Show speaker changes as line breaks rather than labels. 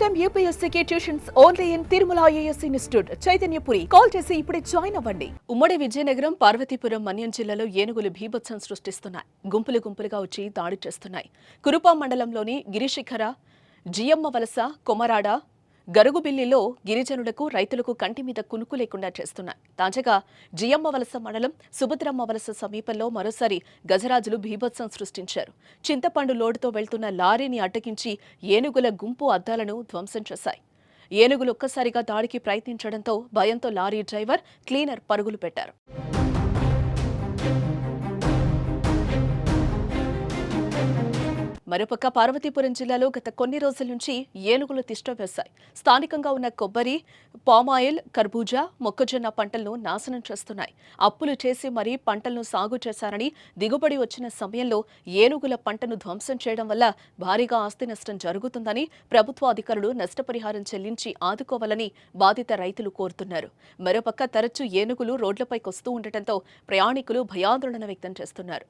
Time యూపీఎస్సీకి tuitions only in Tirumala IAS institute Chaitanyapuri. Call చేసి ఇప్పుడే జాయిన్ అవ్వండి. ఉమ్మడి విజయనగరం, పార్వతీపురం, మన్యం జిల్లాలో ఏనుగులు బీభత్సం సృష్టిస్తున్నాయి. గుంపులు గుంపులుగా వచ్చి దాడి చేస్తున్నాయి. కురుపాం మండలంలోని గిరిశిఖర, జియమ్మ వలస, కొమరాడ, గరుగుబిల్లిలో గిరిజనులకు, రైతులకు కంటి మీద కునుకు లేకుండా చేస్తున్నాయి. తాజాగా జియమ్మ వలస మండలం సుభద్రమ్మ వలస సమీపంలో మరోసారి గజరాజులు బీభత్సం సృష్టించారు. చింతపండు లోడుతో వెళ్తున్న లారీని అడ్డగించి ఏనుగుల గుంపు అద్దాలను ధ్వంసం చేశాయి. ఏనుగులు ఒక్కసారిగా దాడికి ప్రయత్నించడంతో భయంతో లారీ డ్రైవర్, క్లీనర్ పరుగులు పెట్టారు. మరోపక్క పార్వతీపురం జిల్లాలో గత కొన్ని రోజుల నుంచి ఏనుగులు తిష్ట వేశాయి. స్థానికంగా ఉన్న కొబ్బరి, పామాయిల్, కర్బూజా, మొక్కజొన్న పంటలను నాశనం చేస్తున్నాయి. అప్పులు చేసి మరీ పంటలను సాగు చేశారని దిగుబడి వచ్చిన సమయంలో ఏనుగుల పంటను ధ్వంసం చేయడం వల్ల భారీగా ఆస్తి నష్టం జరుగుతుందని ప్రభుత్వ అధికారులు నష్టపరిహారం చెల్లించి ఆదుకోవాలని బాధిత రైతులు కోరుతున్నారు. మరోపక్క తరచూ ఏనుగులు రోడ్లపైకి వస్తూ ఉండటంతో ప్రయాణికులు భయాందోళన వ్యక్తం చేస్తున్నారు.